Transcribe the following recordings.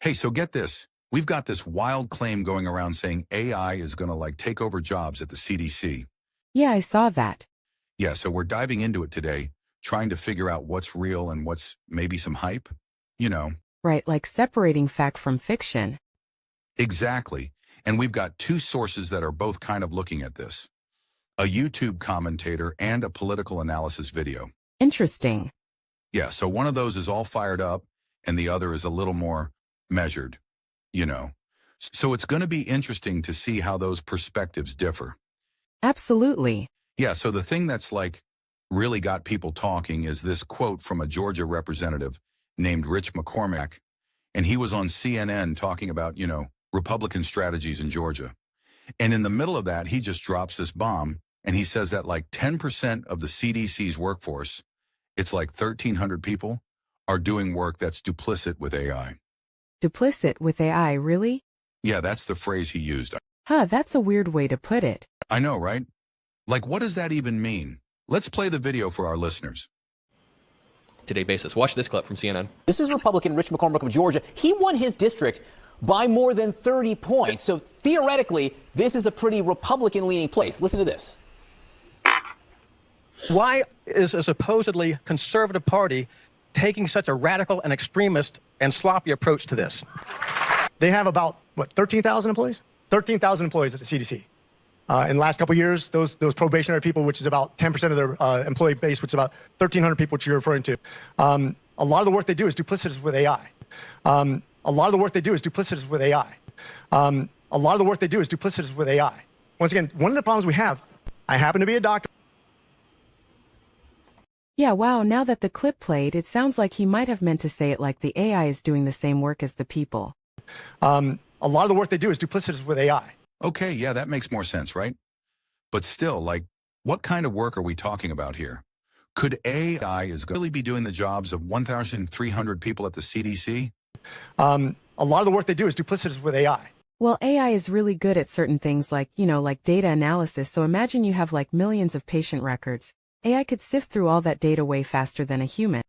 Hey, so get this. We've got this wild claim going around saying AI is going to take over jobs at the CDC. Yeah, I saw that. Yeah, so we're diving into it today, trying to figure out what's real and what's maybe some hype. You know, Right, like separating fact from fiction. exactly. And we've got two sources that are both kind of looking at this. A YouTube commentator and a political analysis video. Interesting. Yeah, so one of those is all fired up and the other is a little more measured, you know. So it's going to be interesting to see how those perspectives differ. Absolutely. Yeah, so the thing that's really got people talking is this quote from a Georgia representative named Rich McCormack, and he was on CNN talking about, Republican strategies in Georgia. And in the middle of that, he just drops this bomb, and he says that 10% of the CDC's workforce, it's 1,300 people, are doing work that's duplicit with AI. Duplicit with AI, really? Yeah, that's the phrase he used. Huh, that's a weird way to put it. I know, right? What does that even mean? Let's play the video for our listeners. Today basis. Watch this clip from CNN. This is Republican Rich McCormack of Georgia. He won his district by more than 30 points. So theoretically, this is a pretty Republican-leaning place. Listen to this. Why is a supposedly conservative party taking such a radical and extremist and sloppy approach to this? They have about, 13,000 employees? 13,000 employees at the CDC. In the last couple of years, those probationary people, which is about 10% of their employee base, which is about 1,300 people, which you're referring to. A lot of the work they do is duplicitous with AI. A lot of the work they do is duplicitous with AI. A lot of the work they do is duplicitous with AI. Once again, one of the problems we have, I happen to be a doctor. Yeah, wow, now that the clip played, it sounds like he might have meant to say it like the AI is doing the same work as the people. A lot of the work they do is duplicitous with AI. Okay, yeah, that makes more sense, right? But still, what kind of work are we talking about here? Could AI really be doing the jobs of 1,300 people at the CDC? A lot of the work they do is duplicitous with AI. Well, AI is really good at certain things like data analysis, so imagine you have millions of patient records. AI could sift through all that data way faster than a human.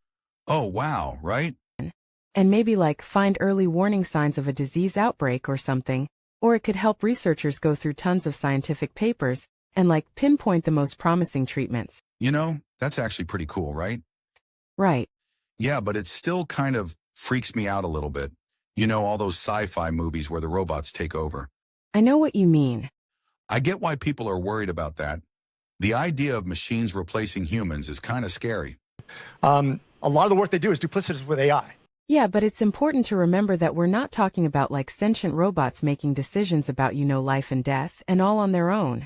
Oh, wow, right? And maybe find early warning signs of a disease outbreak or something. Or it could help researchers go through tons of scientific papers and pinpoint the most promising treatments. That's actually pretty cool, right? Right. Yeah, but it still kind of freaks me out a little bit. All those sci-fi movies where the robots take over. I know what you mean. I get why people are worried about that. The idea of machines replacing humans is kind of scary. A lot of the work they do is duplicitous with AI. Yeah, but it's important to remember that we're not talking about sentient robots making decisions about life and death and all on their own.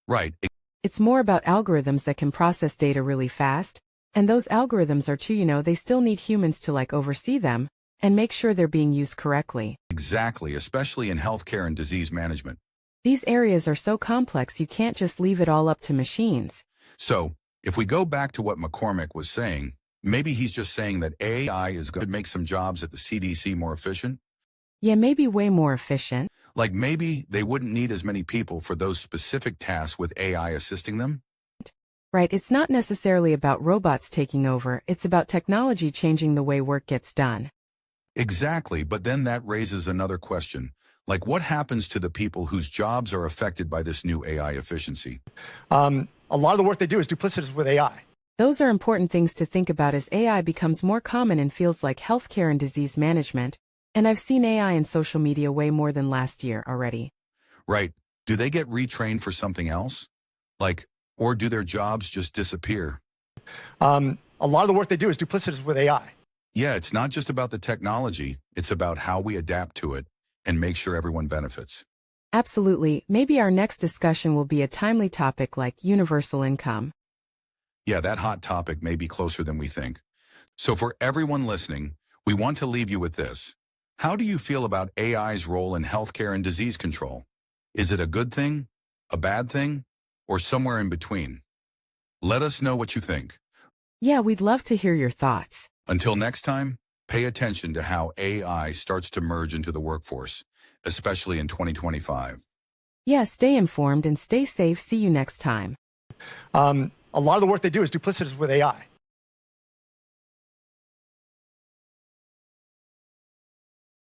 Right. It's more about algorithms that can process data really fast, and those algorithms are too, they still need humans to oversee them and make sure they're being used correctly. Exactly, especially in healthcare and disease management. These areas are so complex you can't just leave it all up to machines. So, if we go back to what McCormack was saying, maybe he's just saying that AI is going to make some jobs at the CDC more efficient? Yeah, maybe way more efficient. Maybe they wouldn't need as many people for those specific tasks with AI assisting them? Right, it's not necessarily about robots taking over, it's about technology changing the way work gets done. Exactly, but then that raises another question. What happens to the people whose jobs are affected by this new AI efficiency? A lot of the work they do is duplicitous with AI. Those are important things to think about as AI becomes more common in fields like healthcare and disease management, and I've seen AI in social media way more than last year already. Right. Do they get retrained for something else? Or do their jobs just disappear? A lot of the work they do is duplicitous with AI. Yeah, it's not just about the technology, it's about how we adapt to it and make sure everyone benefits. Absolutely. Maybe our next discussion will be a timely topic like universal income. Yeah, that hot topic may be closer than we think. So for everyone listening, we want to leave you with this. How do you feel about AI's role in healthcare and disease control? Is it a good thing, a bad thing, or somewhere in between? Let us know what you think. Yeah, we'd love to hear your thoughts. Until next time, pay attention to how AI starts to merge into the workforce, especially in 2025. Yeah, stay informed and stay safe. See you next time. A lot of the work they do is duplicitous with AI.